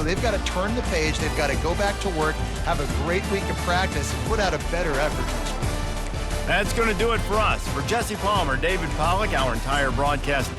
they've got to turn the page. They've got to go back to work, have a great week of practice, and put out a better effort next week. That's going to do it for us. For Jesse Palmer, David Pollack, our entire broadcast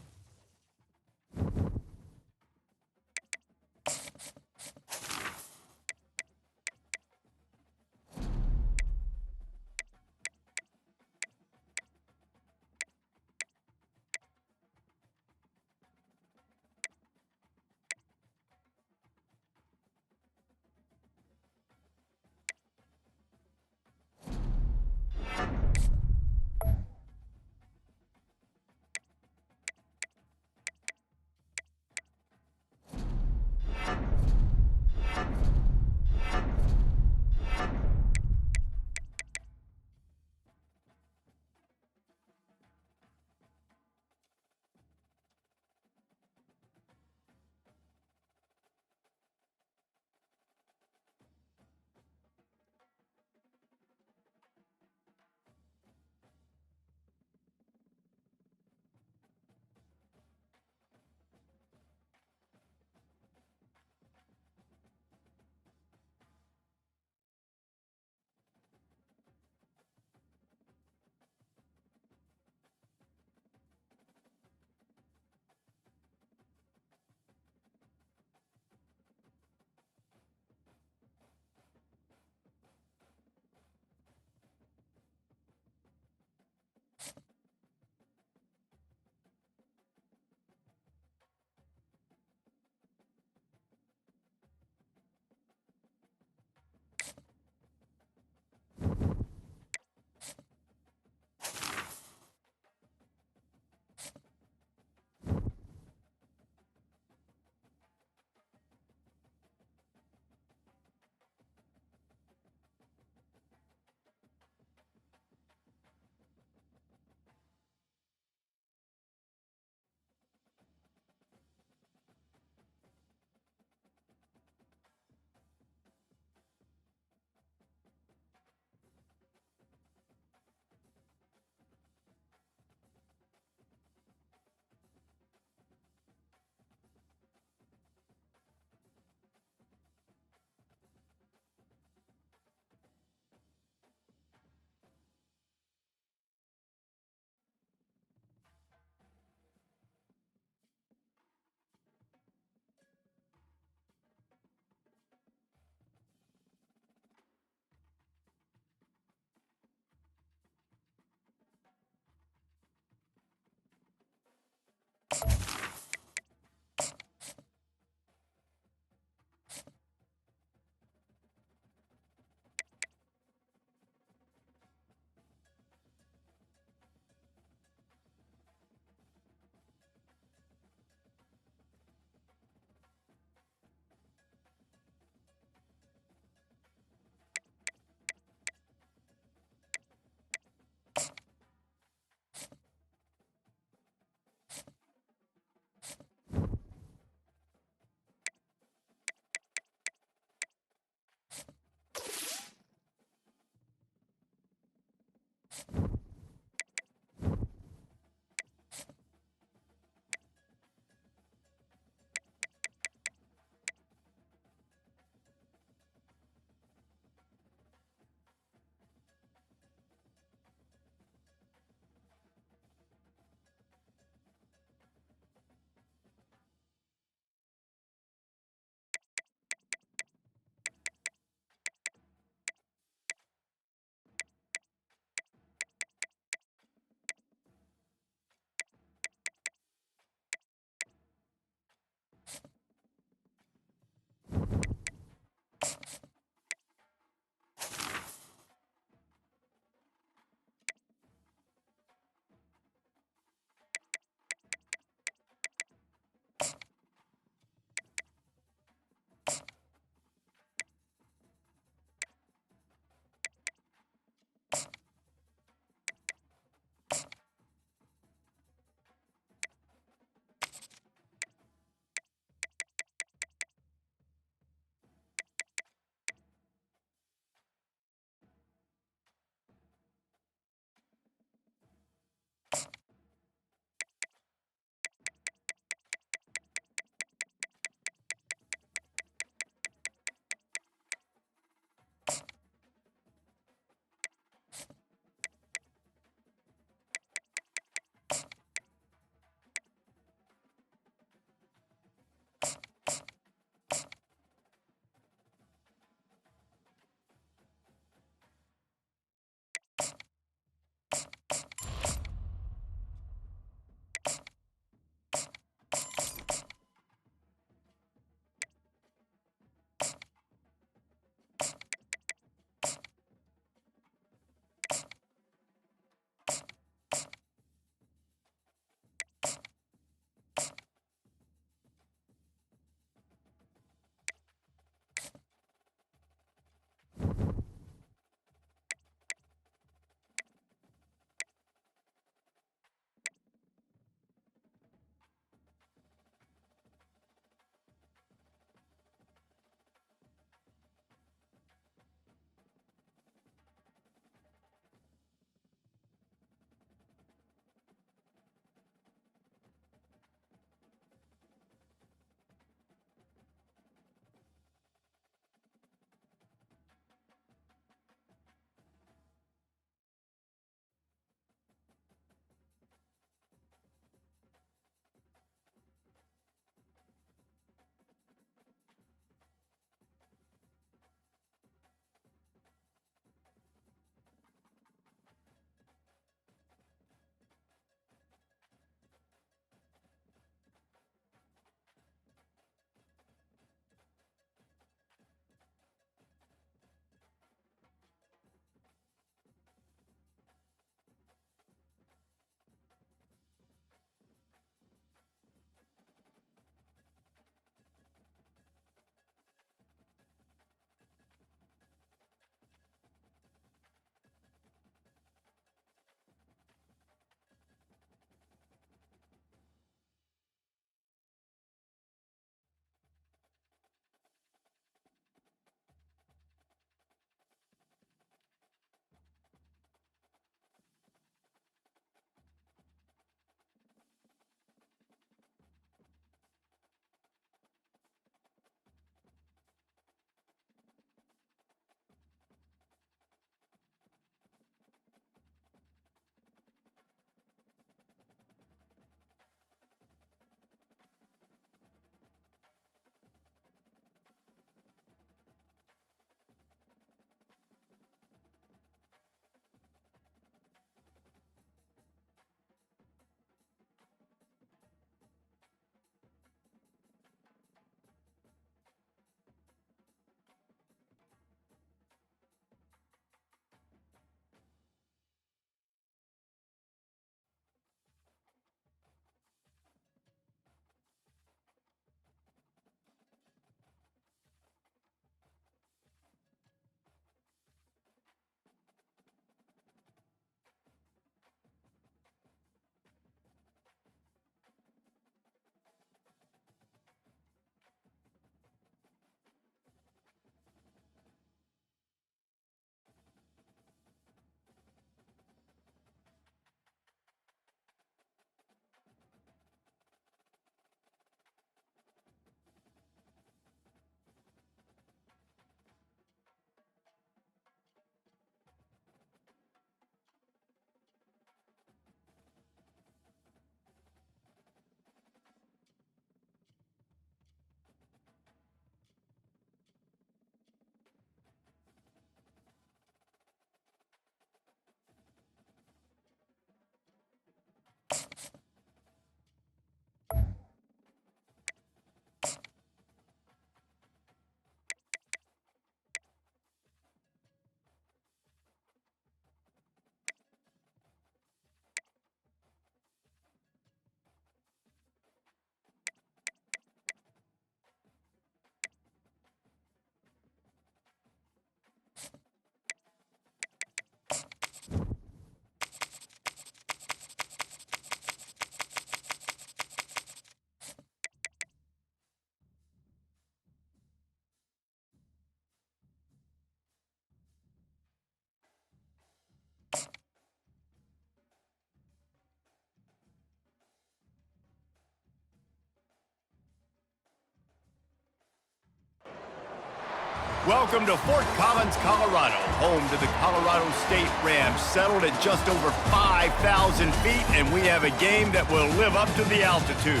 Welcome to Fort Collins, Colorado, home to the Colorado State Rams, settled at just over 5,000 feet, and we have a game that will live up to the altitude.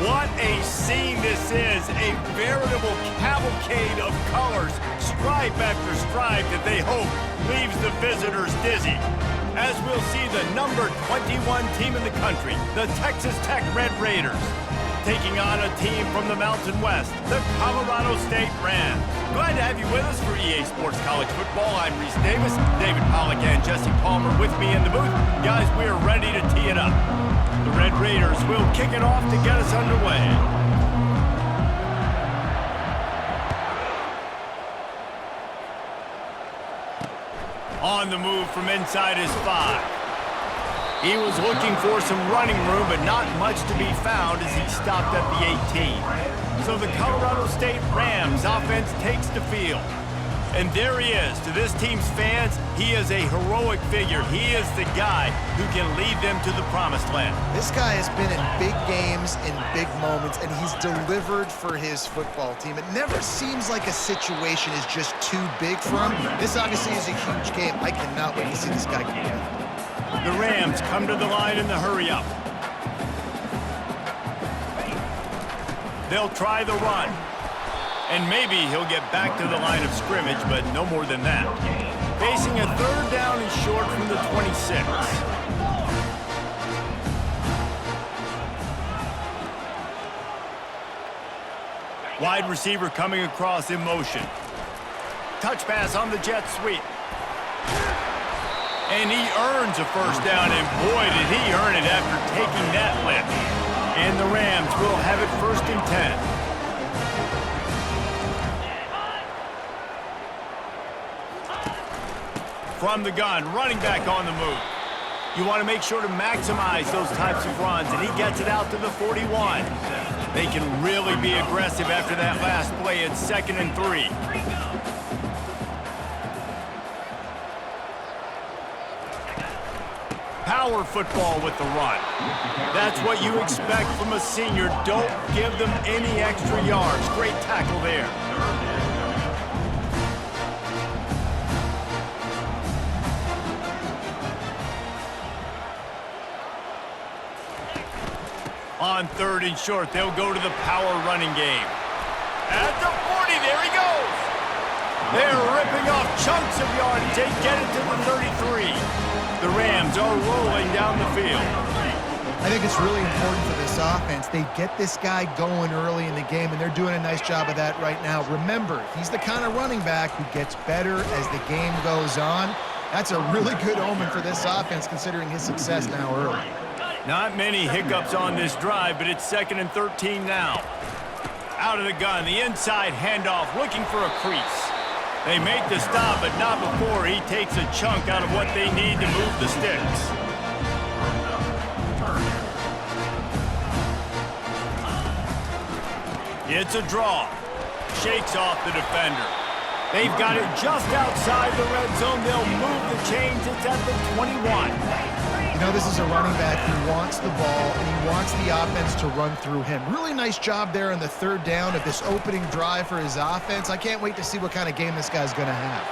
What a scene this is, a veritable cavalcade of colors, stripe after stripe that they hope leaves the visitors dizzy. As we'll see the number 21 team in the country, the Texas Tech Red Raiders, taking on a team from the Mountain West, the Colorado State Rams. Glad to have you with us for EA Sports College Football. I'm Reese Davis, David Pollack and Jesse Palmer with me in the booth. Guys, we are ready to tee it up. The Red Raiders will kick it off to get us underway. On the move from inside his 5. He was looking for some running room, but not much to be found as he stopped at the 18. So the Colorado State Rams offense takes the field. And there he is. To this team's fans, he is a heroic figure. He is the guy who can lead them to the promised land. This guy has been in big games, in big moments, and he's delivered for his football team. It never seems like a situation is just too big for him. This obviously is a huge game. I cannot wait to see this guy compete. The Rams come to the line in the hurry-up. They'll try the run. And maybe he'll get back to the line of scrimmage, but no more than that. Facing a 3rd down and short from the 26. Wide receiver coming across in motion. Touch pass on the jet sweep. And he earns a 1st down, and boy, did he earn it after taking that lift. And the Rams will have it 1st and 10. From the gun, running back on the move. You want to make sure to maximize those types of runs, and he gets it out to the 41. They can really be aggressive after that last play. It's 2nd and 3. Power football with the run. That's what you expect from a senior. Don't give them any extra yards. Great tackle there. On 3rd and short, they'll go to the power running game. At the 40, there he goes. They're ripping off chunks of yardage. They get it to the 33. The Rams are rolling down the field. I think it's really important for this offense. They get this guy going early in the game, and they're doing a nice job of that right now. Remember, he's the kind of running back who gets better as the game goes on. That's a really good omen for this offense, considering his success now early. Not many hiccups on this drive, but it's 2nd and 13 now. Out of the gun, the inside handoff, looking for a crease. They make the stop, but not before he takes a chunk out of what they need to move the sticks. It's a draw. Shakes off the defender. They've got it just outside the red zone. They'll move the chains. It's at the 21. You know, this is a running back who wants the ball, and he wants the offense to run through him. Really nice job there on the 3rd down of this opening drive for his offense. I can't wait to see what kind of game this guy's going to have.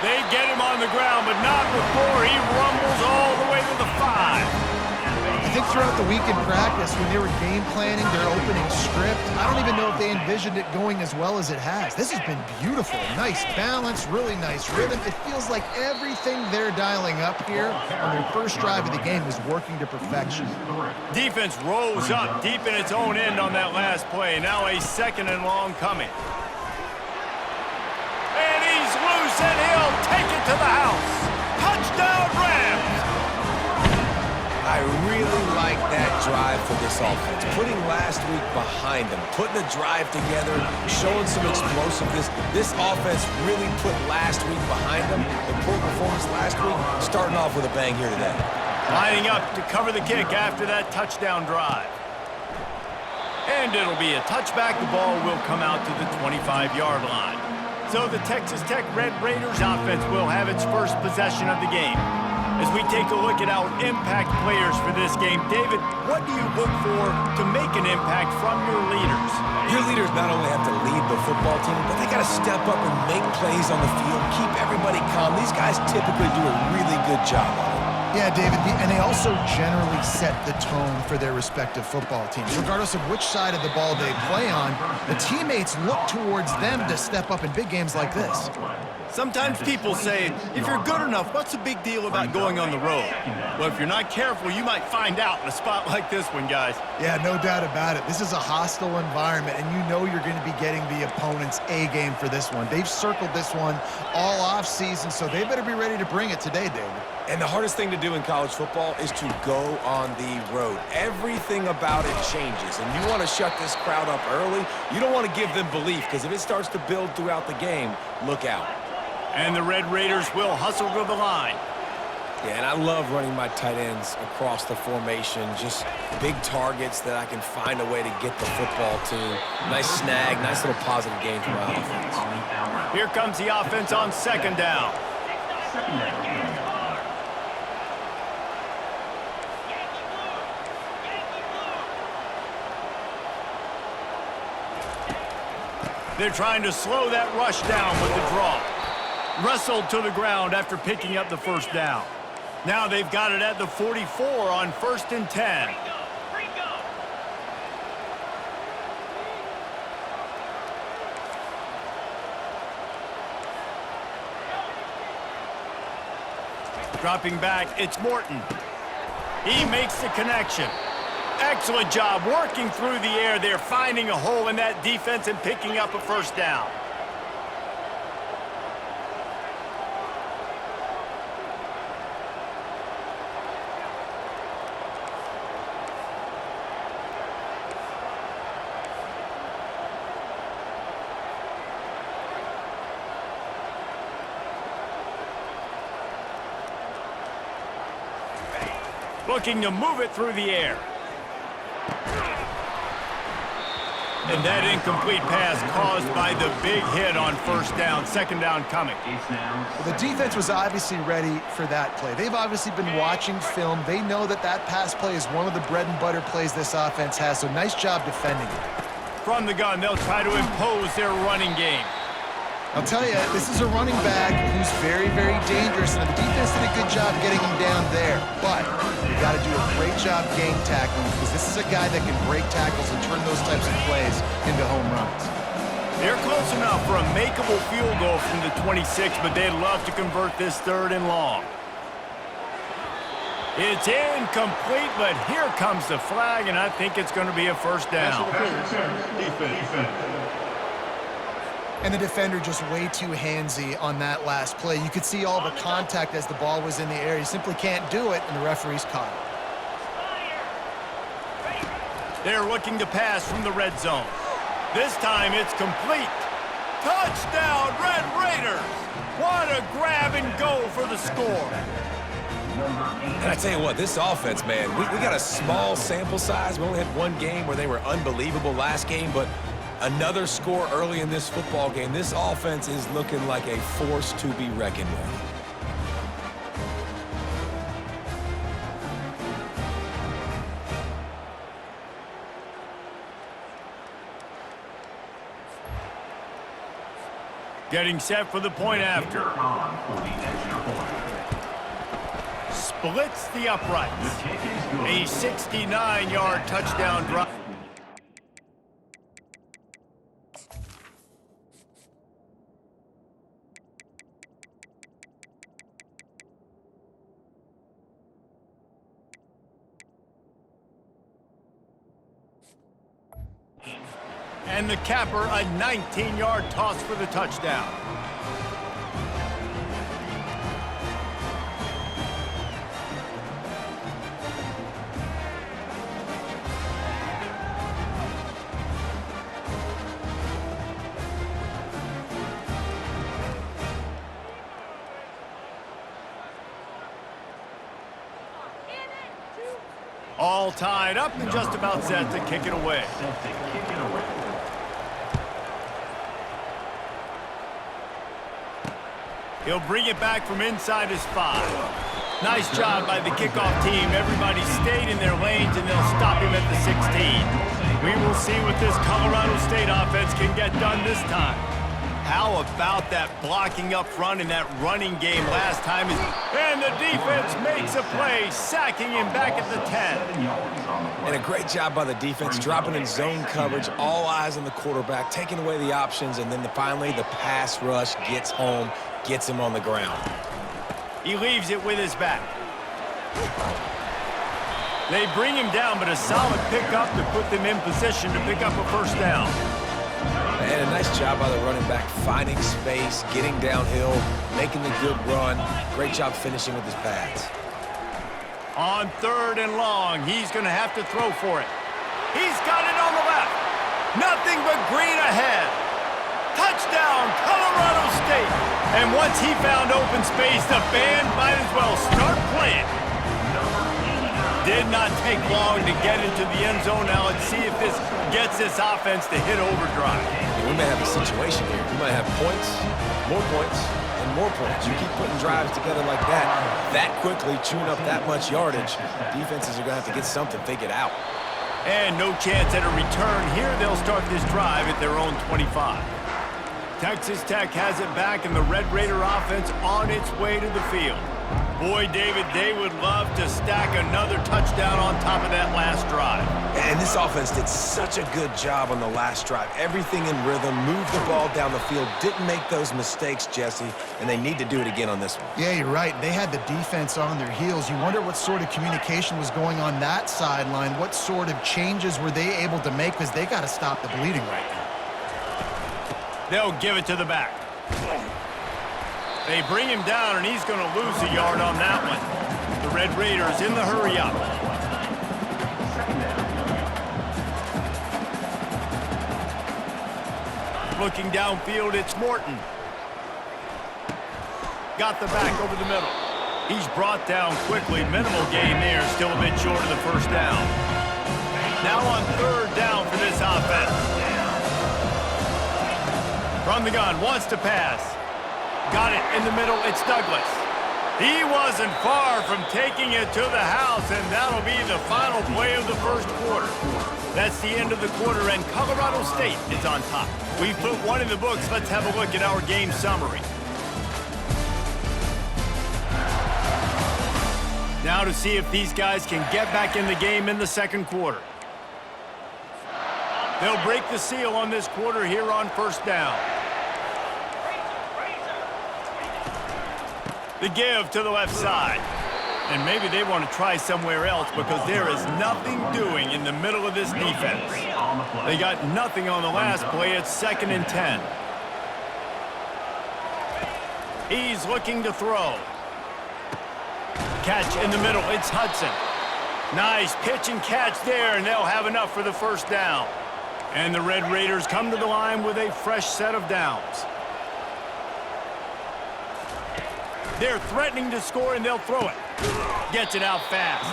They get him on the ground, but not before he rumbles all the way to the 5. I think throughout the week in practice, when they were game planning their opening script, I don't even know if they envisioned it going as well as it has. This has been beautiful. Nice balance, really nice rhythm. It feels like everything they're dialing up here on their first drive of the game is working to perfection. Defense rose up deep in its own end on that last play. Now a 2nd and long coming. And he's loose, and he'll take it to the house. Touchdown, Rams! I really like that drive for this offense. Putting last week behind them, putting a drive together, showing some explosiveness. This offense really put last week behind them. The poor performance last week, starting off with a bang here today. Lining up to cover the kick after that touchdown drive. And it'll be a touchback. The ball will come out to the 25-yard line. So the Texas Tech Red Raiders offense will have its first possession of the game. As we take a look at our impact players for this game, David, what do you look for to make an impact from your leaders? Your leaders not only have to lead the football team, but they got to step up and make plays on the field, keep everybody calm. These guys typically do a really good job of it. Yeah, David, and they also generally set the tone for their respective football teams. Regardless of which side of the ball they play on, the teammates look towards them to step up in big games like this. Sometimes people say, if you're good enough, what's the big deal about going on the road? Well, if you're not careful, you might find out in a spot like this one, guys. Yeah, no doubt about it. This is a hostile environment, and you know you're going to be getting the opponent's A game for this one. They've circled this one all offseason, so they better be ready to bring it today, David. And the hardest thing to do in college football is to go on the road. Everything about it changes, and you want to shut this crowd up early. You don't want to give them belief, because if it starts to build throughout the game, look out. And the Red Raiders will hustle to the line. Yeah, and I love running my tight ends across the formation. Just big targets that I can find a way to get the football to. Nice snag, nice little positive gain for my offense. Here comes the offense on second down. They're trying to slow that rush down with the draw. Wrestled to the ground after picking up the first down. Now they've got it at the 44 on 1st and 10. Dropping back, it's Morton. He makes the connection. Excellent job working through the air there, finding a hole in that defense and picking up a first down. Looking to move it through the air. And that incomplete pass caused by the big hit on first down, second down coming. Well, the defense was obviously ready for that play. They've obviously been watching film. They know that that pass play is one of the bread and butter plays this offense has, so nice job defending it. From the gun, they'll try to impose their running game. I'll tell you, this is a running back who's very, very dangerous, and the defense did a good job getting him down there. But you got to do a great job game tackling, because this is a guy that can break tackles and turn those types of plays into home runs. They're close enough for a makeable field goal from the 26, but they'd love to convert this 3rd and long. It's incomplete, but here comes the flag, and I think it's going to be a first down. And the defender just way too handsy on that last play. You could see all the contact as the ball was in the air. You simply can't do it, and the referee's caught it. They're looking to pass from the red zone. This time it's complete. Touchdown, Red Raiders! What a grab and go for the score. And I tell you what, this offense, man, we got a small sample size. We only had one game where they were unbelievable last game, but another score early in this football game. This offense is looking like a force to be reckoned with. Getting set for the point after. Splits the uprights. A 69-yard touchdown drive. And the capper, a 19-yard toss for the touchdown. All tied up and just about set to kick it away. He'll bring it back from inside his 5. Nice job by the kickoff team. Everybody stayed in their lanes, and they'll stop him at the 16. We will see what this Colorado State offense can get done this time. How about that blocking up front in that running game last time? And the defense makes a play, sacking him back at the 10. And a great job by the defense, dropping in zone coverage, all eyes on the quarterback, taking away the options, and then finally the pass rush gets home, gets him on the ground. He leaves it with his back. They bring him down, but a solid pickup to put them in position to pick up a first down. And a nice job by the running back, finding space, getting downhill, making the good run. Great job finishing with his pads. On 3rd and long, he's going to have to throw for it. He's got it on the left. Nothing but green ahead. Touchdown, Colorado State. And once he found open space, the band might as well start playing. Did not take long to get into the end zone. Now let's see if this gets this offense to hit overdrive. We may have a situation here. We might have points, and more points. You keep putting drives together like that quickly, chewing up that much yardage, defenses are going to have to get something figured out. And no chance at a return here. They'll start this drive at their own 25. Texas Tech has it back, and the Red Raider offense on its way to the field. Boy, David, they would love to stack another touchdown on top of that last drive. And this offense did such a good job on the last drive. Everything in rhythm, moved the ball down the field, didn't make those mistakes, Jesse, and they need to do it again on this one. Yeah, you're right. They had the defense on their heels. You wonder what sort of communication was going on that sideline. What sort of changes were they able to make, because they got to stop the bleeding right now. They'll give it to the back. They bring him down, and he's going to lose a yard on that one. The Red Raiders in the hurry-up. Looking downfield, it's Morton. Got the back over the middle. He's brought down quickly. Minimal gain there, still a bit short of the first down. Now on 3rd down for this offense. From the gun, wants to pass. Got it in the middle, it's Douglas. He wasn't far from taking it to the house, and that'll be the final play of the first quarter. That's the end of the quarter, and Colorado State is on top. We've put one in the books. Let's have a look at our game summary. Now to see if these guys can get back in the game in the second quarter. They'll break the seal on this quarter here on 1st down. The give to the left side. And maybe they want to try somewhere else, because there is nothing doing in the middle of this defense. They got nothing on the last play. It's 2nd and 10. He's looking to throw. Catch in the middle. It's Hudson. Nice pitch and catch there, and they'll have enough for the first down. And the Red Raiders come to the line with a fresh set of downs. They're threatening to score, and they'll throw it. Gets it out fast.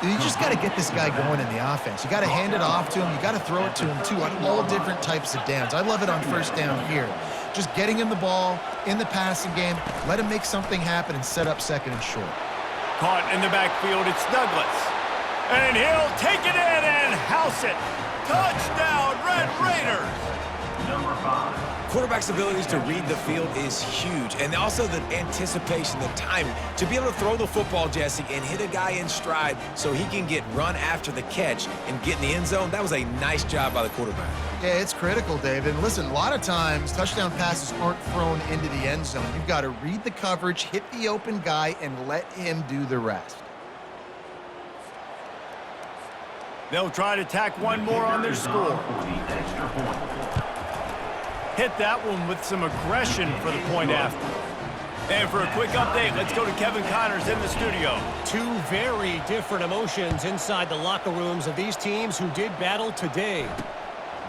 You just got to get this guy going in the offense. You got to hand it off to him. You got to throw it to him, too, on all different types of downs. I love it on 1st down here. Just getting him the ball in the passing game, let him make something happen and set up 2nd and short. Caught in the backfield, it's Douglas. And he'll take it in and house it. Touchdown, Red Raiders! Number 5. Quarterback's abilities to read the field is huge, and also the anticipation, the timing. To be able to throw the football, Jesse, and hit a guy in stride so he can get run after the catch and get in the end zone, that was a nice job by the quarterback. Yeah, it's critical, David. And listen, a lot of times touchdown passes aren't thrown into the end zone. You've got to read the coverage, hit the open guy, and let him do the rest. They'll try to tack one more on their score. Hit that one with some aggression for the point after. And for a quick update, let's go to Kevin Connors in the studio. Two very different emotions inside the locker rooms of these teams who did battle today.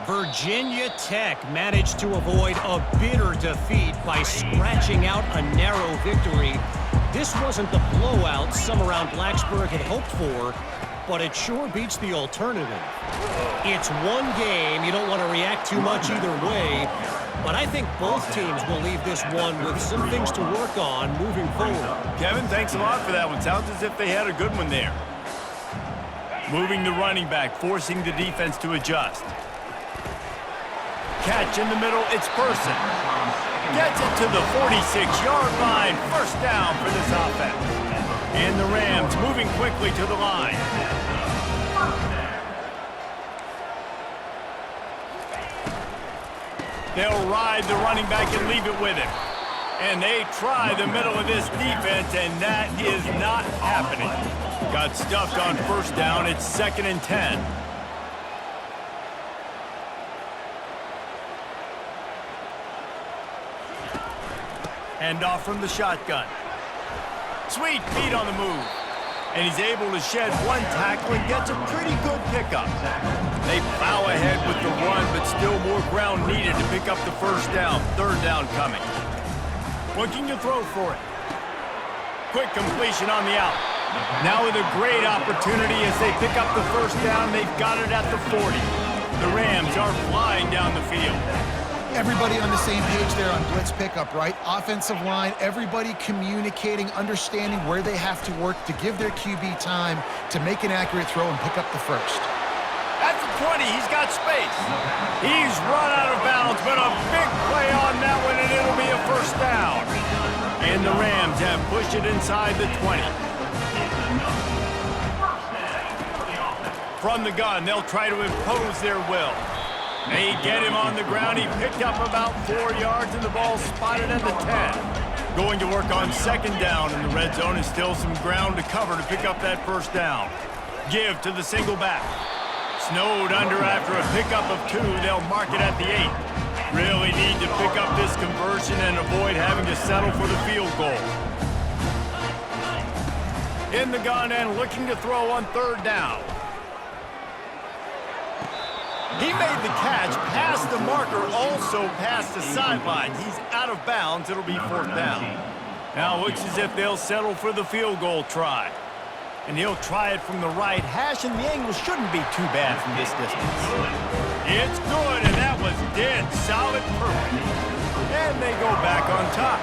Virginia Tech managed to avoid a bitter defeat by scratching out a narrow victory. This wasn't the blowout some around Blacksburg had hoped for, but it sure beats the alternative. It's one game. You don't want to react too much either way. but I think both teams will leave this one with some things to work on moving forward. Kevin, thanks a lot for that one. Sounds as if they had a good one there. Moving the running back, forcing the defense to adjust. Catch in the middle, it's Person. Gets it to the 46-yard line. First down for this offense. And the Rams moving quickly to the line. They'll ride the running back and leave it with him. And they try the middle of this defense, and that is not happening. Got stuffed on first down. It's 2nd and 10. Hand off from the shotgun. Sweet feet on the move. And he's able to shed one tackle and gets a pretty good pickup. They plow ahead with the run, but still more ground needed to pick up the first down. 3rd down coming. Looking to throw for it. Quick completion on the out. Now with a great opportunity as they pick up the first down. They've got it at the 40. The Rams are flying down the field. Everybody on the same page there on blitz pickup, right? Offensive line, everybody communicating, understanding where they have to work to give their QB time to make an accurate throw and pick up the first. At the 20, he's got space. He's run out of bounds, but a big play on that one, and it'll be a first down. And the Rams have pushed it inside the 20. From the gun, they'll try to impose their will. They get him on the ground. He picked up about 4 yards, and the ball spotted at the 10. Going to work on 2nd down, and the red zone is still some ground to cover to pick up that first down. Give to the single back. Snowed under after a pickup of 2. They'll mark it at the 8. Really need to pick up this conversion and avoid having to settle for the field goal. In the gun and looking to throw on 3rd down. He made the catch, past the marker, also past the sideline. He's out of bounds. It'll be 4th down. Now it looks as if they'll settle for the field goal try. And he'll try it from the right hash, and the angle shouldn't be too bad from this distance. It's good, and that was dead solid perfect. And they go back on top.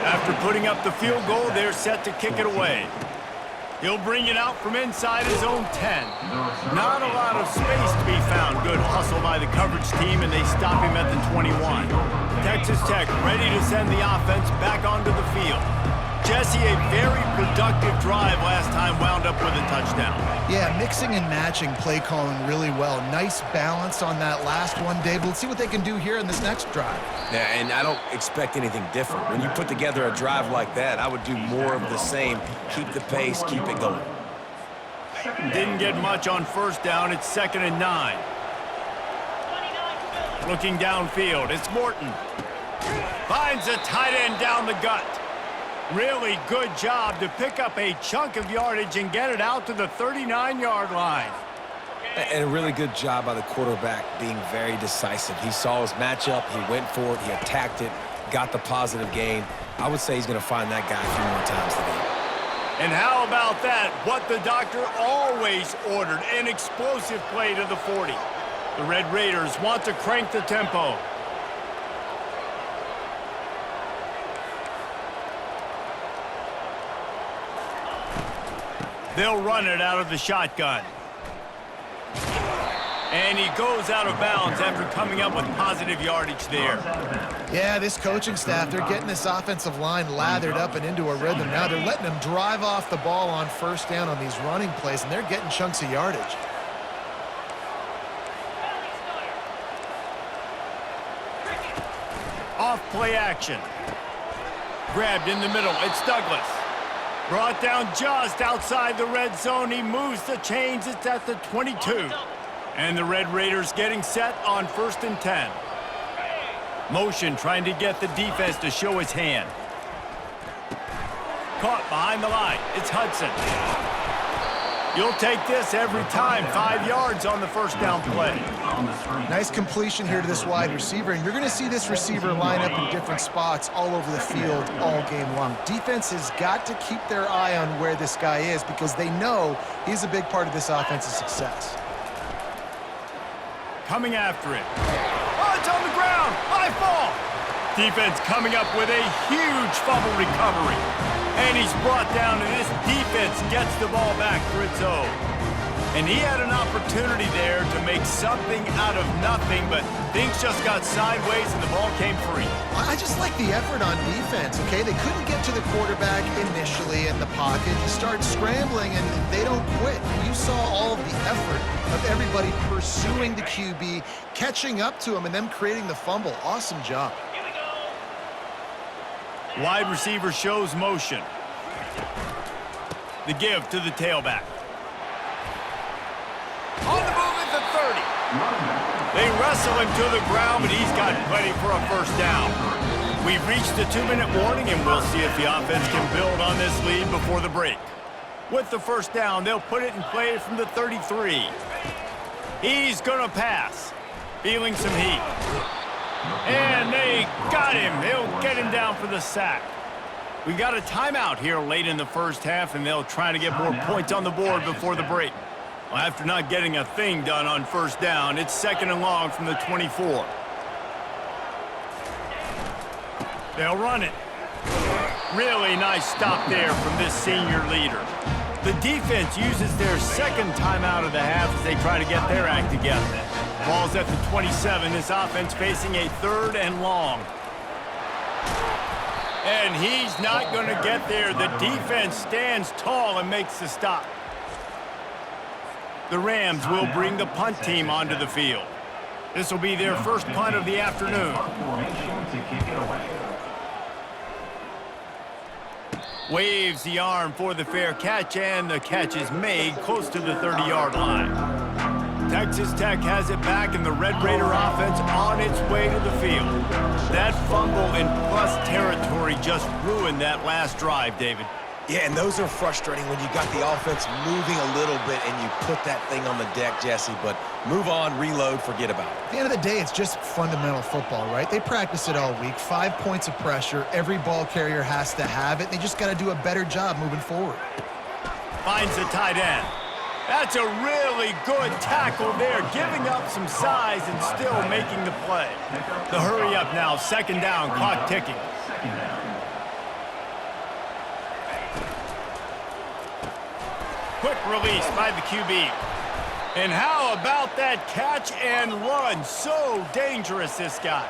After putting up the field goal, they're set to kick it away. He'll bring it out from inside his own 10. Not a lot of space to be found. Good hustle by the coverage team, and they stop him at the 21. Texas Tech ready to send the offense back onto the field. Jesse, a very productive drive last time, wound up with a touchdown. Yeah, mixing and matching play calling really well. Nice balance on that last one, Dave. Let's see what they can do here in this next drive. Yeah, and I don't expect anything different. When you put together a drive like that, I would do more of the same. Keep the pace, keep it going. Didn't get much on first down. It's 2nd and 9. Looking downfield, it's Morton. Finds a tight end down the gut. Really good job to pick up a chunk of yardage and get it out to the 39-yard line. And a really good job by the quarterback being very decisive. He saw his matchup, he went for it, he attacked it, got the positive gain. I would say he's going to find that guy a few more times today. And how about that? What the doctor always ordered, an explosive play to the 40. The Red Raiders want to crank the tempo. They'll run it out of the shotgun. And he goes out of bounds after coming up with positive yardage there. Yeah, this coaching staff, they're getting this offensive line lathered up and into a rhythm. Now they're letting them drive off the ball on first down on these running plays, and they're getting chunks of yardage. Off play action. Grabbed in the middle. It's Douglas. Brought down just outside the red zone. He moves the chains. It's at the 22. And the Red Raiders getting set on 1st and 10. Motion trying to get the defense to show his hand. Caught behind the line. It's Hudson. You'll take this every time. 5 yards on the first down play. Nice completion here to this wide receiver, and you're going to see this receiver line up in different spots all over the field all game long. Defense has got to keep their eye on where this guy is because they know he's a big part of this offense's success. Coming after it. A Starts on the ground. High fall. Defense coming up with a huge fumble recovery. And he's brought down, and this defense gets the ball back for its own. And he had an opportunity there to make something out of nothing, but things just got sideways and the ball came free. I just like the effort on defense, okay? They couldn't get to the quarterback initially in the pocket. He starts scrambling, and they don't quit. You saw all of the effort of everybody pursuing the QB, catching up to him, and them creating the fumble. Awesome job. Wide receiver shows motion. The give to the tailback. On the move at the 30. They wrestle him to the ground, but he's got plenty for a first down. We've reached the 2-minute warning, and we'll see if the offense can build on this lead before the break. With the first down, they'll put it in play from the 33. He's going to pass. Feeling some heat. And they got him. They'll get him down for the sack. We got a timeout here late in the first half, and they'll try to get more points on the board before the break. Well, after not getting a thing done on first down, it's 2nd and long from the 24. They'll run it. Really nice stop there from this senior leader. The defense uses their second timeout of the half as they try to get their act together. Ball's at the 27. This offense facing a 3rd and long. And he's not going to get there. The defense stands tall and makes the stop. The Rams will bring the punt team onto the field. This will be their first punt of the afternoon. Waves the arm for the fair catch, and the catch is made close to the 30-yard line. Texas Tech has it back, and the Red Raider offense on its way to the field. That fumble in plus territory just ruined that last drive, David. Yeah, and those are frustrating when you got the offense moving a little bit and you put that thing on the deck, Jesse. But move on, reload, forget about it. At the end of the day, it's just fundamental football, right? They practice it all week. 5 points of pressure. Every ball carrier has to have it. They just got to do a better job moving forward. Finds the tight end. That's a really good tackle there, giving up some size and still making the play. The hurry up now, 2nd down, clock ticking. Quick release by the QB. And how about that catch and run? So dangerous, this guy.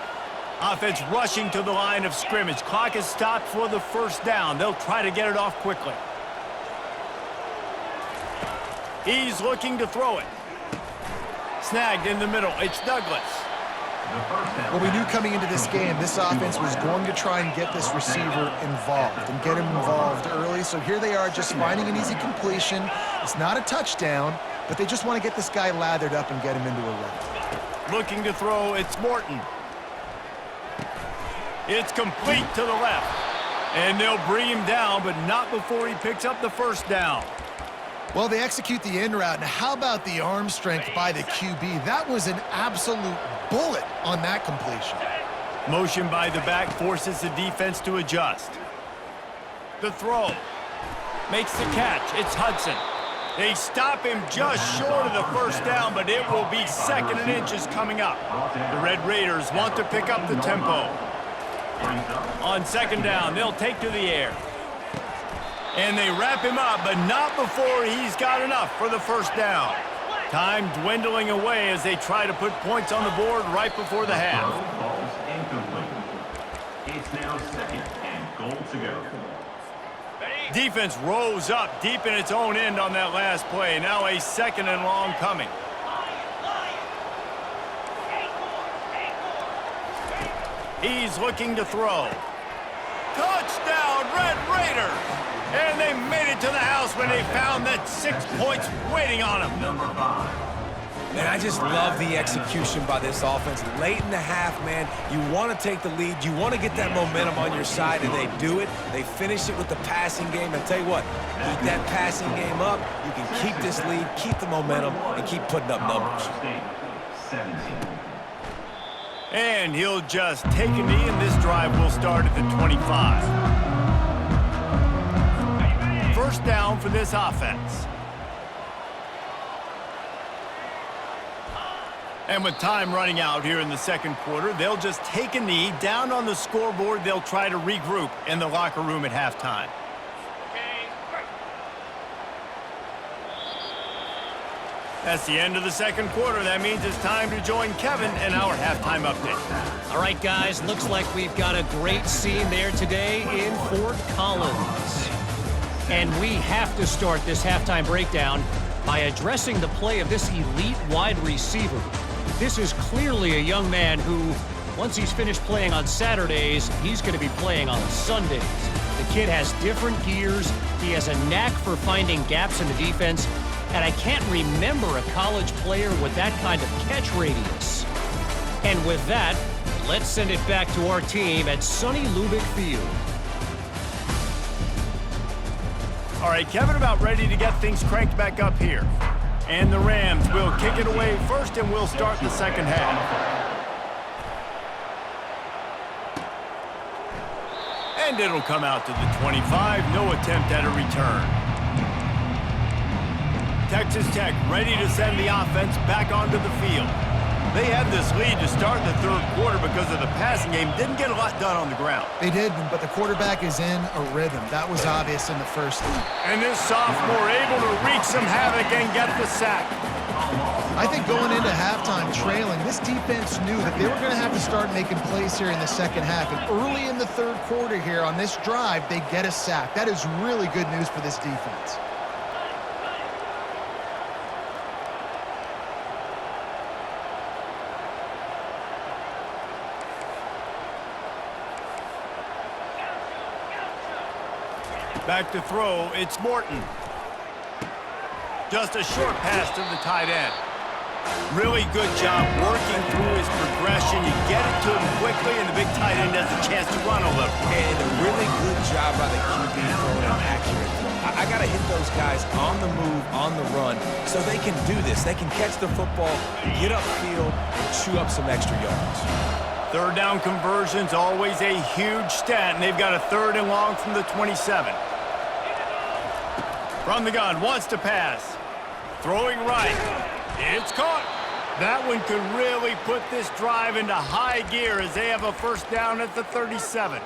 Offense rushing to the line of scrimmage. Clock is stopped for the first down. They'll try to get it off quickly. He's looking to throw it. Snagged in the middle. It's Douglas. Well, we knew coming into this game, this offense was going to try and get this receiver involved and get him involved early. So here they are just finding an easy completion. It's not a touchdown, but they just want to get this guy lathered up and get him into a run. Looking to throw, it's Morton. It's complete to the left. And they'll bring him down, but not before he picks up the first down. Well, they execute the in route. Now, how about the arm strength by the QB? That was an absolute bullet on that completion. Motion by the back forces the defense to adjust. The throw. Makes the catch. It's Hudson. They stop him just short of the first down, but it will be 2nd and inches coming up. The Red Raiders want to pick up the tempo. On 2nd down, they'll take to the air. And they wrap him up, but not before he's got enough for the first down. Time dwindling away as they try to put points on the board right before the half. It's now 2nd and goal to go. Defense rose up deep in its own end on that last play. Now a 2nd and long coming. He's looking to throw. Touchdown, Red Raiders! And they made it to the house when they found that 6 points waiting on them. Number 5. Man, I just love the execution by this offense. Late in the half, man, you want to take the lead. You want to get that momentum on your side, and they do it. They finish it with the passing game. And tell you what, keep that passing game up. You can keep this lead, keep the momentum, and keep putting up numbers. 17. And he'll just take a knee, and this drive will start at the 25. First down for this offense. And with time running out here in the second quarter, they'll just take a knee down on the scoreboard. They'll try to regroup in the locker room at halftime. That's the end of the second quarter. That means it's time to join Kevin in our halftime update. All right, guys, looks like we've got a great scene there today in Fort Collins. And we have to start this halftime breakdown by addressing the play of this elite wide receiver. This is clearly a young man who, once he's finished playing on Saturdays, he's going to be playing on Sundays. The kid has different gears. He has a knack for finding gaps in the defense. And I can't remember a college player with that kind of catch radius. And with that, let's send it back to our team at sunny Lubick Field. All right, Kevin about ready to get things cranked back up here. And the Rams will kick it away first, and we'll start the second half. And it'll come out to the 25. No attempt at a return. Texas Tech ready to send the offense back onto the field. They had this lead to start the third quarter because of the passing game. Didn't get a lot done on the ground. They did, but the quarterback is in a rhythm. That was obvious in the first. And this sophomore able to wreak some havoc and get the sack. I think going into halftime trailing, this defense knew that they were going to have to start making plays here in the second half. And early in the third quarter here on this drive, they get a sack. That is really good news for this defense. Back to throw, it's Morton. Just a short pass to the tight end. Really good job working through his progression. You get it to him quickly, and the big tight end has a chance to run a little. And a really good job by the QB throwing an accurate throw. I got to hit those guys on the move, on the run, so they can do this. They can catch the football, get upfield, and chew up some extra yards. Third down conversion's always a huge stat, and they've got a 3rd and long from the 27. From the gun, wants to pass. Throwing right. It's caught. That one could really put this drive into high gear as they have a first down at the 37.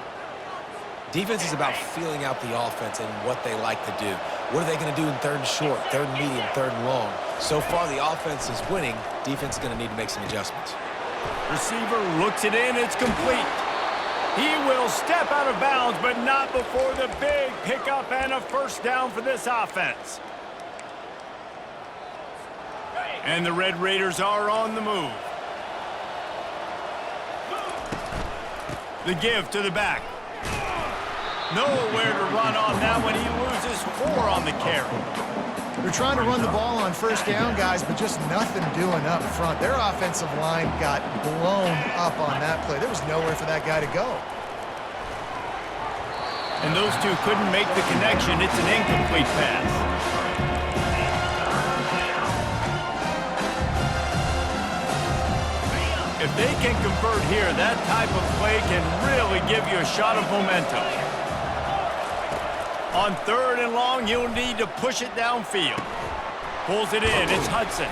Defense is about feeling out the offense and what they like to do. What are they going to do in 3rd and short, 3rd and medium, 3rd and long? So far, the offense is winning. Defense is going to need to make some adjustments. Receiver looks it in. It's complete. He will step out of bounds, but not before the big pickup and a first down for this offense. And the Red Raiders are on the move. The give to the back. Nowhere to run on that one. He loses 4 on the carry. They're trying to run the ball on first down, guys, but just nothing doing up front. Their offensive line got blown up on that play. There was nowhere for that guy to go. And those two couldn't make the connection. It's an incomplete pass. If they can convert here, that type of play can really give you a shot of momentum. On 3rd and long, you'll need to push it downfield. Pulls it in. It's Hudson.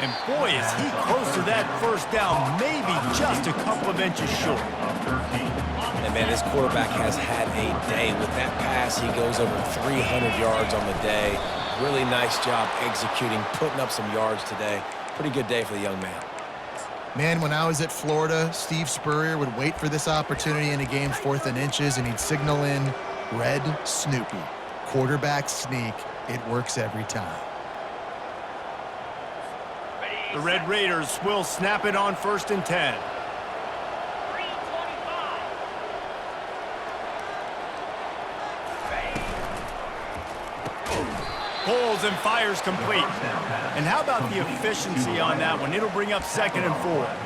And boy, is he close to that first down, maybe just a couple of inches short. And man, this quarterback has had a day. With that pass, he goes over 300 yards on the day. Really nice job executing, putting up some yards today. Pretty good day for the young man. Man, when I was at Florida, Steve Spurrier would wait for this opportunity in a game 4th and inches, and he'd signal in Red Snoopy. Quarterback sneak. It works every time. The Red Raiders will snap it on 1st and 10. Pulls and fires complete. And how about the efficiency on that one? It'll bring up 2nd and 4.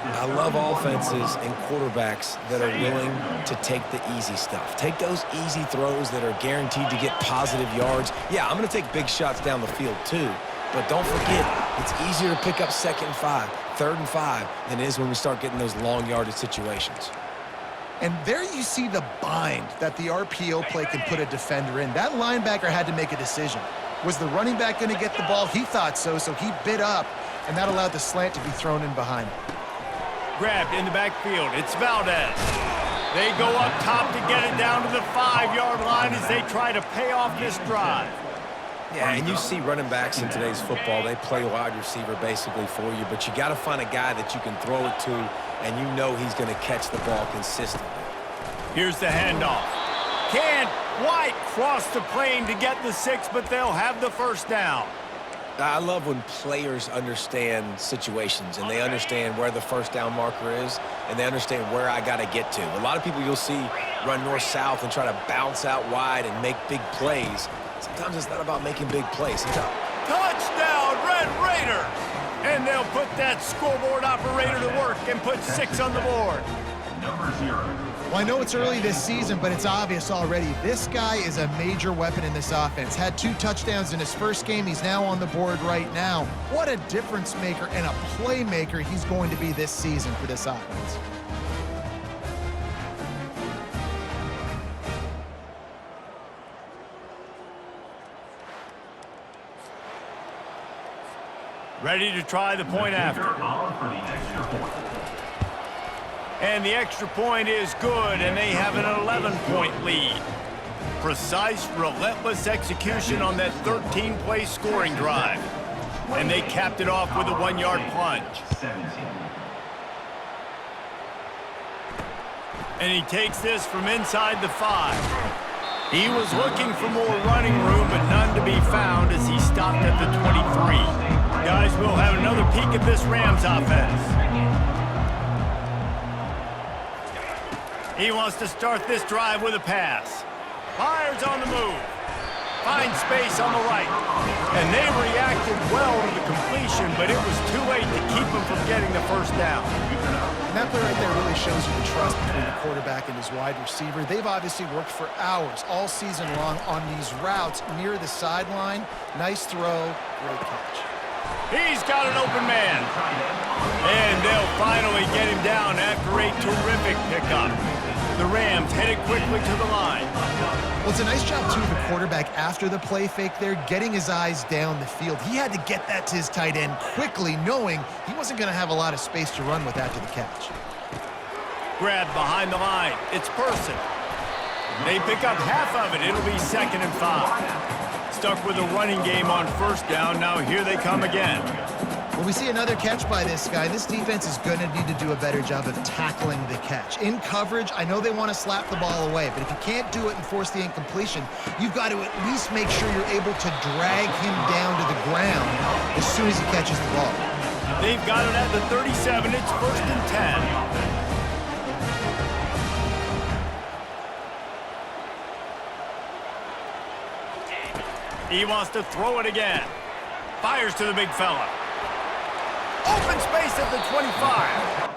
I love offenses and quarterbacks that are willing to take the easy stuff. Take those easy throws that are guaranteed to get positive yards. Yeah, I'm going to take big shots down the field too. But don't forget, it's easier to pick up 2nd and 5, 3rd and 5 than it is when we start getting those long yardage situations. And there you see the bind that the RPO play can put a defender in. That linebacker had to make a decision. Was the running back going to get the ball? He thought so, so he bit up. and that allowed the slant to be thrown in behind. Grabbed in the backfield. It's Valdez. They go up top to get it down to the 5-yard line as they try to pay off this drive. Yeah, and you see running backs in today's football, they play wide receiver basically for you, but you got to find a guy that you can throw it to, and you know he's going to catch the ball consistently. Here's the handoff. Can't quite cross the plane to get the 6, but they'll have the first down. I love when players understand situations, and they understand where the first down marker is, and they understand where I got to get to. A lot of people you'll see run north-south and try to bounce out wide and make big plays. Sometimes it's not about making big plays. Touchdown, Red Raiders! And they'll put that scoreboard operator to work and put 6 on the board. Number 0. Well, I know it's early this season, but it's obvious already. This guy is a major weapon in this offense. Had 2 touchdowns in his first game. He's now on the board right now. What a difference maker and a playmaker he's going to be this season for this offense. Ready to try the point after. For the extra point. And the extra point is good, and they have an 11-point lead. Precise, relentless execution on that 13-play scoring drive. And they capped it off with a 1-yard plunge. 17. And he takes this from inside the 5. He was looking for more running room, but none to be found as he stopped at the 23. Guys, we'll have another peek at this Rams offense. He wants to start this drive with a pass. Fires on the move. Finds space on the right. And they reacted well to the completion, but it was too late to keep him from getting the first down. And that play right there really shows you the trust between the quarterback and his wide receiver. They've obviously worked for hours all season long on these routes near the sideline. Nice throw, great catch. He's got an open man. And they'll finally get him down after a terrific pickup. The Rams headed quickly to the line. Well, it's a nice job, too, of the quarterback after the play fake there, getting his eyes down the field. He had to get that to his tight end quickly, knowing he wasn't going to have a lot of space to run with after the catch. Grabbed behind the line. It's Person. They pick up half of it. It'll be 2nd and 5. Stuck with a running game on first down. Now here they come again. Well, we see another catch by this guy. This defense is going to need to do a better job of tackling the catch. In coverage, I know they want to slap the ball away, but if you can't do it and force the incompletion, you've got to at least make sure you're able to drag him down to the ground as soon as he catches the ball. They've got it at the 37. It's 1st and 10. He wants to throw it again. Fires to the big fella. Open space at the 25.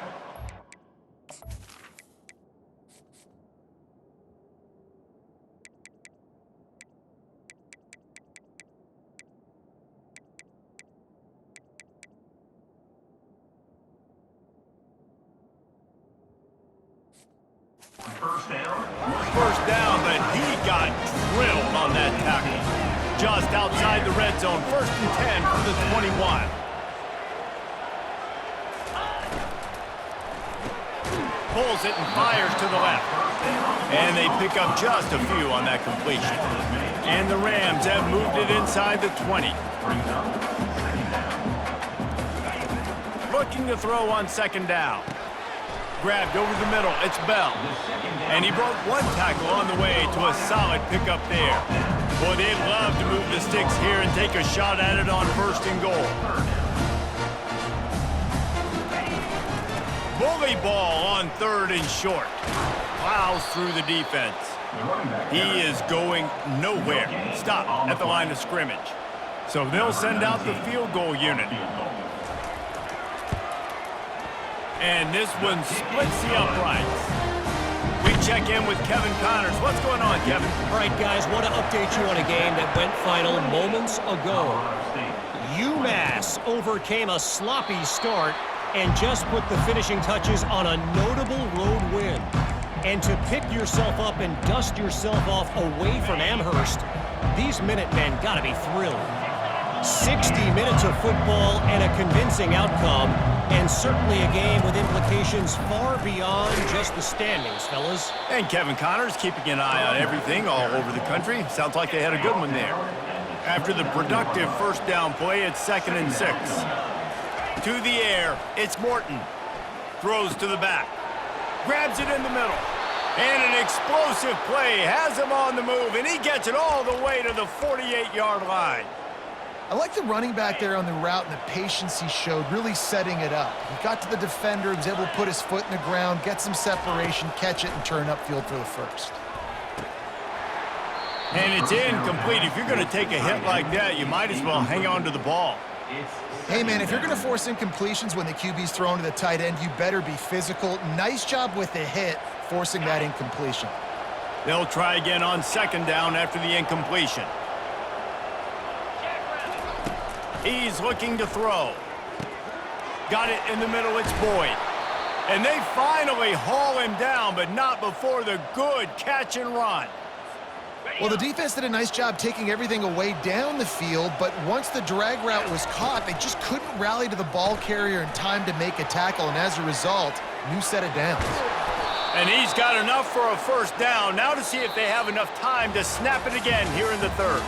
First down, but he got drilled on that tackle. Just outside the red zone. 1st and 10 for the 21. Pulls it and fires to the left. And they pick up just a few on that completion. And the Rams have moved it inside the 20. Looking to throw on 2nd down. Grabbed over the middle. It's Bell. And he broke one tackle on the way to a solid pickup there. Boy, they'd love to move the sticks here and take a shot at it on 1st and goal. Bully ball on 3rd and short. Plows through the defense. He is going nowhere. Stop at the line of scrimmage. So they'll send out the field goal unit. And this one splits the uprights. We check in with Kevin Connors. What's going on, Kevin? All right, guys, want to update you on a game that went final moments ago. UMass overcame a sloppy start and just put the finishing touches on a notable road win. And to pick yourself up and dust yourself off away from Amherst, these Minutemen got to be thrilled. 60 minutes of football and a convincing outcome, and certainly a game with implications far beyond just the standings, fellas. And Kevin Connors keeping an eye on everything all over the country. Sounds like they had a good one there. After the productive first down play, it's 2nd and 6. To the air, it's Morton. Throws to the back. Grabs it in the middle. And an explosive play has him on the move, and he gets it all the way to the 48-yard line. I like the running back there on the route and the patience he showed, really setting it up. He got to the defender, was able to put his foot in the ground, get some separation, catch it, and turn upfield for the first. And it's incomplete. If you're going to take a hit like that, you might as well hang on to the ball. Hey, man, if you're going to force incompletions when the QB's thrown to the tight end, you better be physical. Nice job with the hit, forcing that incompletion. They'll try again on 2nd down after the incompletion. He's looking to throw. Got it in the middle, it's Boyd. And they finally haul him down, but not before the good catch and run. Well, the defense did a nice job taking everything away down the field, but once the drag route was caught, they just couldn't rally to the ball carrier in time to make a tackle, and as a result, new set of downs. And he's got enough for a first down. Now to see if they have enough time to snap it again here in the 3rd.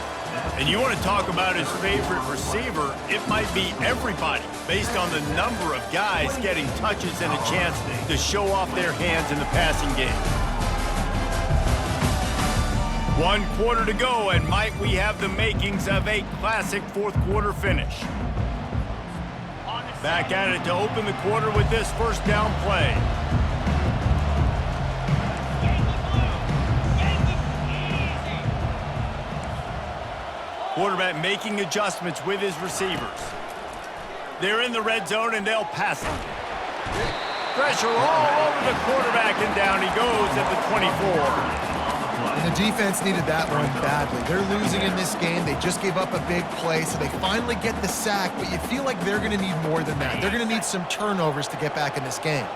And you want to talk about his favorite receiver, it might be everybody, based on the number of guys getting touches and a chance to show off their hands in the passing game. 1 quarter to go, and might we have the makings of a classic 4th quarter finish. Back at it to open the quarter with this first down play. Quarterback making adjustments with his receivers. They're in the red zone, and they'll pass him. Pressure all over the quarterback, and down he goes at the 24. And the defense needed that one badly. They're losing in this game. They just gave up a big play, so they finally get the sack, but you feel like they're going to need more than that. They're going to need some turnovers to get back in this game.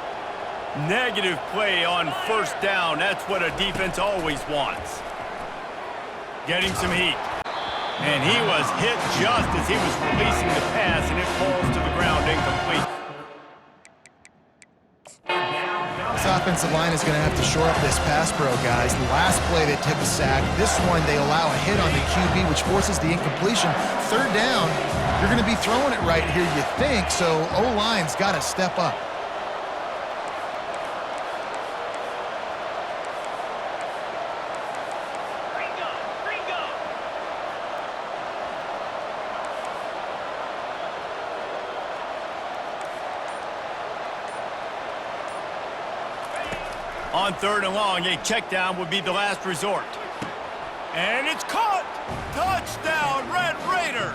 Negative play on first down. That's what a defense always wants. Getting some heat. And he was hit just as he was releasing the pass, and it falls to the ground incomplete. This offensive line is going to have to shore up this pass pro, guys. The last play they took a sack. This one they allow a hit on the QB, which forces the incompletion. 3rd down, you're going to be throwing it right here, you think, so O-line's got to step up. On 3rd and long, a check down would be the last resort. And it's caught! Touchdown, Red Raiders!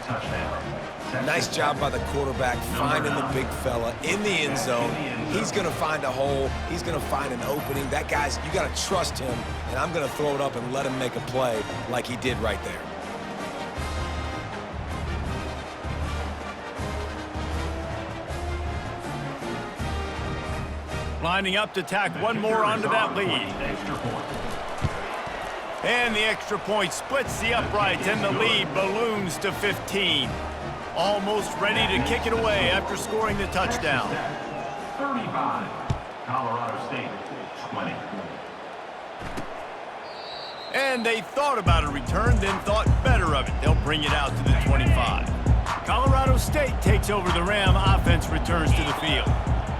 Touchdown. Nice job by the quarterback finding the big fella in the end zone. He's going to find a hole. He's going to find an opening. That guy's, you got to trust him, and I'm going to throw it up and let him make a play like he did right there. Lining up to tack one more onto that lead. And the extra point splits the uprights, and the lead balloons to 15. Almost ready to kick it away after scoring the touchdown. 35, Colorado State, 20. And they thought about a return, then thought better of it. They'll bring it out to the 25. Colorado State takes over the Ram. Offense returns to the field.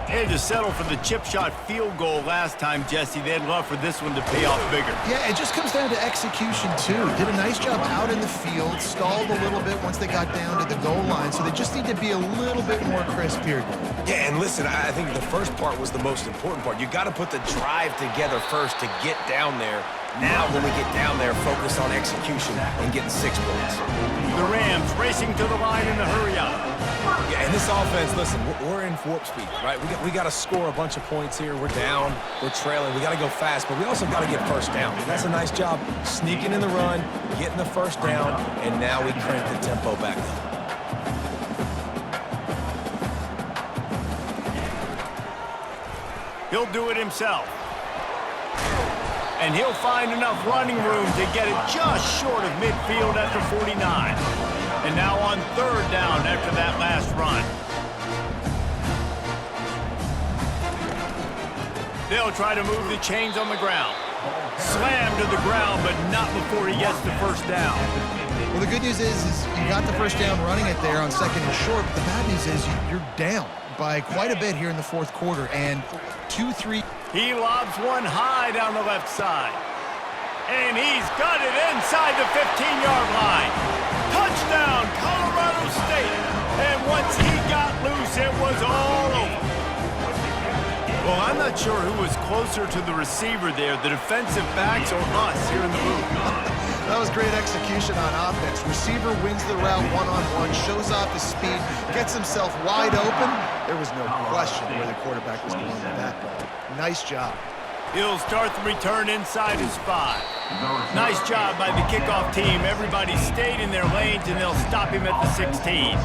They had to settle for the chip shot field goal last time, Jesse. They'd love for this one to pay off bigger. Yeah, it just comes down to execution, too. Did a nice job out in the field, stalled a little bit once they got down to the goal line, so they just need to be a little bit more crisp here. Yeah, and listen, I think the first part was the most important part. You got to put the drive together first to get down there. Now, when we get down there, focus on execution and getting 6 points. The Rams racing to the line in the hurry-up. Yeah, and this offense, listen, we're in warp speed, right? We got to score a bunch of points here. We're down, we're trailing. We got to go fast, but we also got to get first down. And that's a nice job sneaking in the run, getting the first down, and now we crank the tempo back up. He'll do it himself. And he'll find enough running room to get it just short of midfield at the 49. And now on third down after that last run. They'll try to move the chains on the ground. Slam to the ground, but not before he gets the first down. Well, the good news is you got the first down running it there on second and short, but the bad news is you're down by quite a bit here in the fourth quarter, and 2-3. He lobs one high down the left side. And he's got it inside the 15-yard line. Touchdown, Colorado State. And once he got loose, it was all over. Well, I'm not sure who was closer to the receiver there, the defensive backs or us here in the booth. That was great execution on offense. Receiver wins the route one-on-one, shows off his speed, gets himself wide open. There was no question where the quarterback was going with that ball. Nice job. He'll start the return inside his 5. Nice job by the kickoff team. Everybody stayed in their lanes, and they'll stop him at the 16.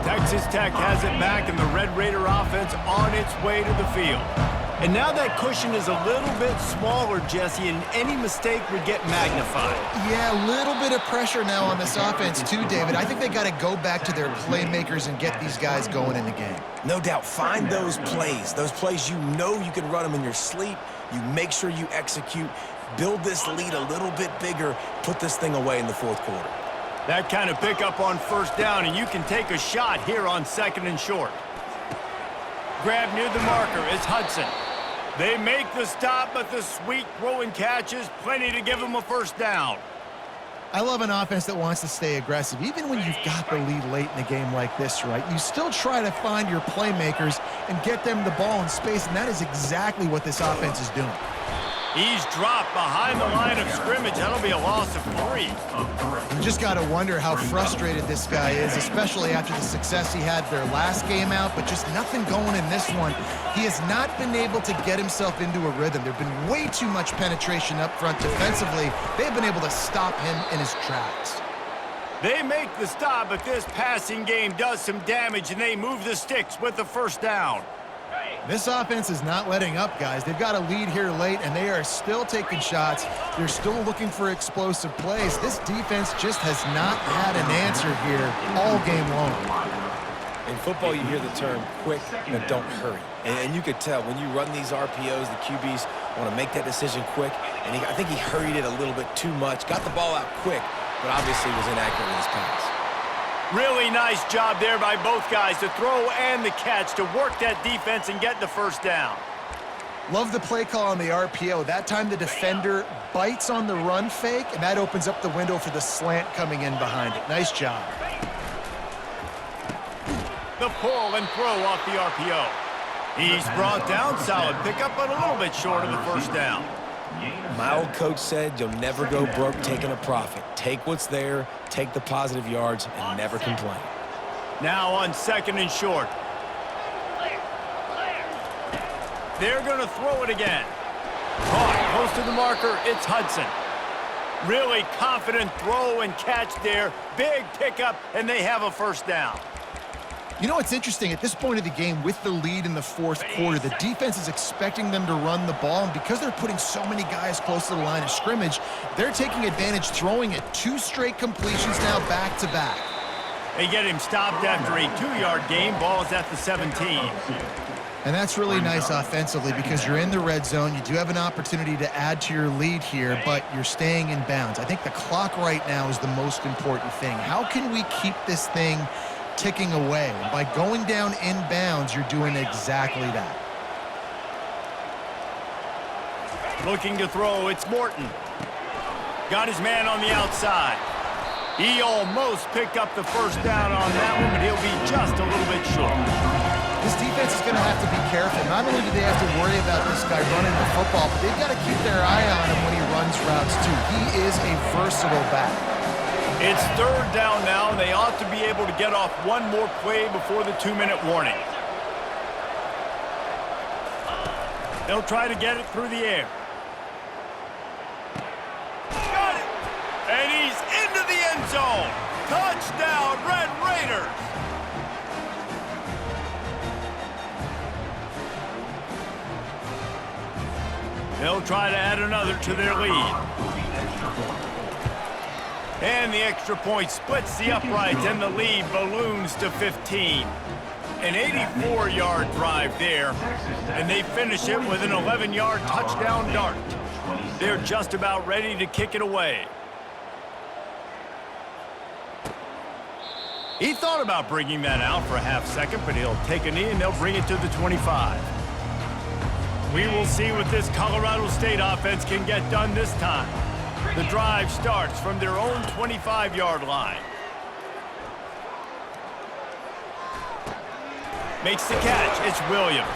Texas Tech has it back, and the Red Raider offense on its way to the field. And now that cushion is a little bit smaller, Jesse, and any mistake would get magnified. Yeah, a little bit of pressure now on this offense too, David. I think they got to go back to their playmakers and get these guys going in the game. No doubt. Find those plays you know you can run them in your sleep. You make sure you execute. Build this lead a little bit bigger. Put this thing away in the fourth quarter. That kind of pickup on first down, and you can take a shot here on second and short. Grab near the marker is Hudson. They make the stop, but the sweet throw and catch is plenty to give them a first down. I love an offense that wants to stay aggressive. Even when you've got the lead late in a game like this, right, you still try to find your playmakers and get them the ball in space, and that is exactly what this offense is doing. He's dropped behind the line of scrimmage. That'll be a loss of 3. You just got to wonder how frustrated this guy is, especially after the success he had their last game out, but just nothing going in this one. He has not been able to get himself into a rhythm. There's been way too much penetration up front defensively. They've been able to stop him in his tracks. They make the stop, but this passing game does some damage, and they move the sticks with the first down. This offense is not letting up, guys. They've got a lead here late, and they are still taking shots. They're still looking for explosive plays. This defense just has not had an answer here all game long. In football, you hear the term quick, but don't hurry. And you could tell when you run these RPOs, the QBs want to make that decision quick. And I think he hurried it a little bit too much. Got the ball out quick, but obviously was inaccurate in his pass. Really nice job there by both guys, the throw and the catch, to work that defense and get the first down. Love the play call on the RPO. That time the defender bites on the run fake, and that opens up the window for the slant coming in behind it. Nice job. The pull and throw off the RPO. He's brought down, solid pickup, but a little bit short of the first down. My old coach said you'll never go broke taking a profit. Take what's there, take the positive yards, and never complain. Now on second and short. They're going to throw it again. Caught close to the marker, it's Hudson. Really confident throw and catch there. Big pickup, and they have a first down. You know what's interesting? At this point of the game, with the lead in the fourth quarter, the defense is expecting them to run the ball, and because they're putting so many guys close to the line of scrimmage, they're taking advantage, throwing it 2 straight completions now back-to-back. They get him stopped after a 2-yard gain. Ball is at the 17. And that's really nice offensively because you're in the red zone. You do have an opportunity to add to your lead here, but you're staying in bounds. I think the clock right now is the most important thing. How can we keep this thing ticking away? And by going down in bounds, you're doing exactly that. Looking to throw, it's Morton. Got his man on the outside. He almost picked up the first down on that one, but he'll be just a little bit short. This defense is going to have to be careful. Not only do they have to worry about this guy running the football, but they've got to keep their eye on him when he runs routes too. He is a versatile back. It's third down now, and they ought to be able to get off one more play before the 2-minute warning. They'll try to get it through the air. Got it! And he's into the end zone. Touchdown, Red Raiders! They'll try to add another to their lead. And the extra point splits the uprights, and the lead balloons to 15. An 84-yard drive there, and they finish it with an 11-yard touchdown dart. They're just about ready to kick it away. He thought about bringing that out for a half second, but he'll take a knee and they'll bring it to the 25. We will see what this Colorado State offense can get done this time. The drive starts from their own 25-yard line. Makes the catch. It's Williams.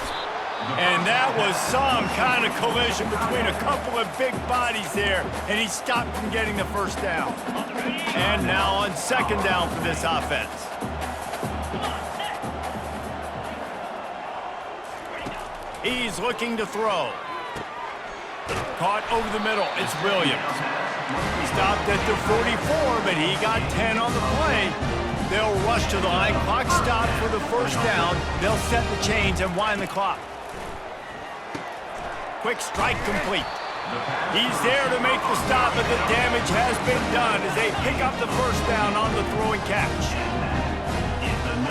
And that was some kind of collision between a couple of big bodies there, and he stopped from getting the first down. And now on second down for this offense. He's looking to throw. Caught over the middle. It's Williams. Stopped at the 44, but he got 10 on the play. They'll rush to the line. Clock stopped for the first down. They'll set the chains and wind the clock. Quick strike complete. He's there to make the stop, but the damage has been done as they pick up the first down on the throw and catch.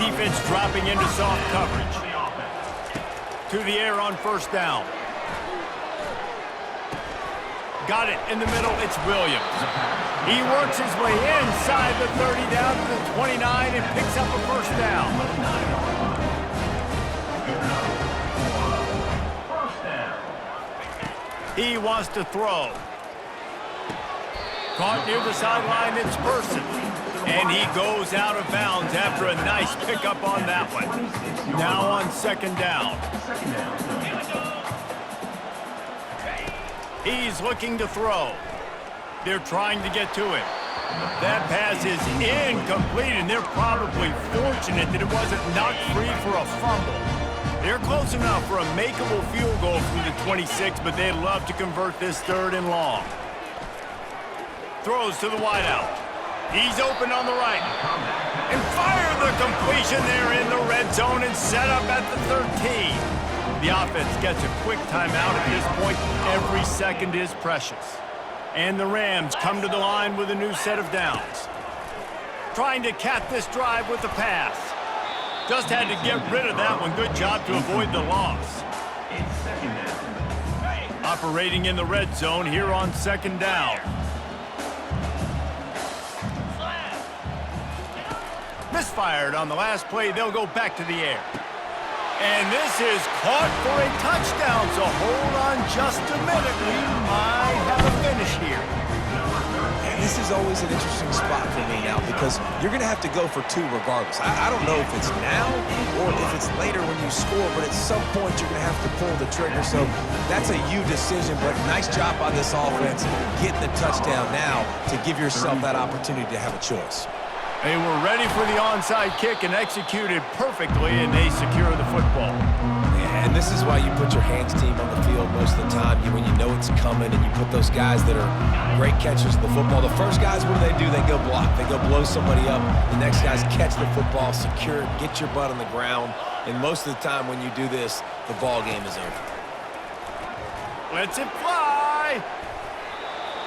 Defense dropping into soft coverage. To the air on first down. Got it in the middle. It's Williams. He works his way inside the 30 down to the 29 and picks up a first down. He wants to throw. Caught near the sideline. It's Person. And he goes out of bounds after a nice pickup on that one. Now on second down. He's looking to throw. They're trying to get to him. That pass is incomplete, and they're probably fortunate that it wasn't knocked free for a fumble. They're close enough for a makeable field goal from the 26, but they'd love to convert this third and long. Throws to the wideout. He's open on the right. And fire the completion there in the red zone and set up at the 13. The offense gets a quick timeout at this point. Every second is precious. And the Rams come to the line with a new set of downs. Trying to cap this drive with the pass. Just had to get rid of that one. Good job to avoid the loss. Operating in the red zone here on second down. Misfired on the last play. They'll go back to the air. And this is caught for a touchdown, so hold on just a minute. We might have a finish here. And this is always an interesting spot for me now because you're going to have to go for two regardless. I don't know if it's now or if it's later when you score, but at some point you're going to have to pull the trigger. So that's a you decision, but nice job by this offense getting the touchdown now to give yourself that opportunity to have a choice. They were ready for the onside kick and executed perfectly, and they secure the football. And this is why you put your hands team on the field most of the time. When you know it's coming and you put those guys that are great catchers of the football. The first guys, what do? They go block. They go blow somebody up. The next guys catch the football, secure it, get your butt on the ground. And most of the time when you do this, the ball game is over. Lets it fly.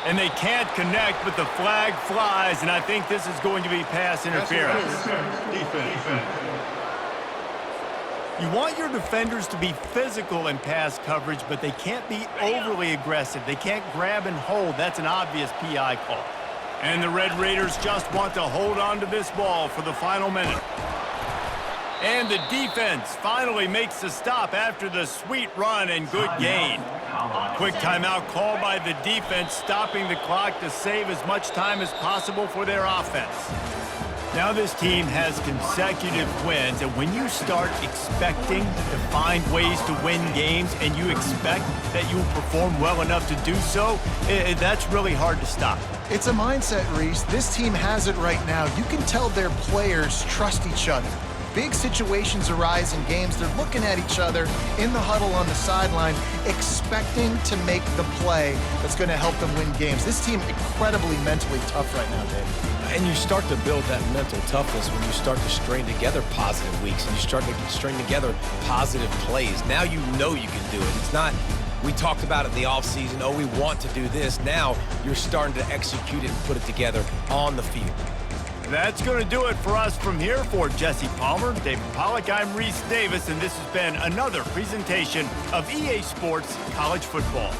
And they can't connect, but the flag flies, and I think this is going to be pass interference. You want your defenders to be physical in pass coverage, but they can't be overly aggressive. They can't grab and hold. That's an obvious PI call. And the Red Raiders just want to hold on to this ball for the final minute. And the defense finally makes the stop after the sweet run and good gain. Quick timeout called by the defense, stopping the clock to save as much time as possible for their offense. Now this team has consecutive wins, and when you start expecting to find ways to win games and you expect that you will perform well enough to do so, that's really hard to stop. It's a mindset, Reese. This team has it right now. You can tell their players trust each other. Big situations arise in games. They're looking at each other in the huddle on the sideline, expecting to make the play that's going to help them win games. This team incredibly mentally tough right now, Dave. And you start to build that mental toughness when you start to string together positive weeks and you string together positive plays. Now you know you can do it. It's not We talked about it in the offseason. Oh, we want to do this. Now you're starting to execute it and put it together on the field. That's going to do it for us from here. For Jesse Palmer, David Pollack, I'm Reese Davis, and this has been another presentation of EA Sports College Football.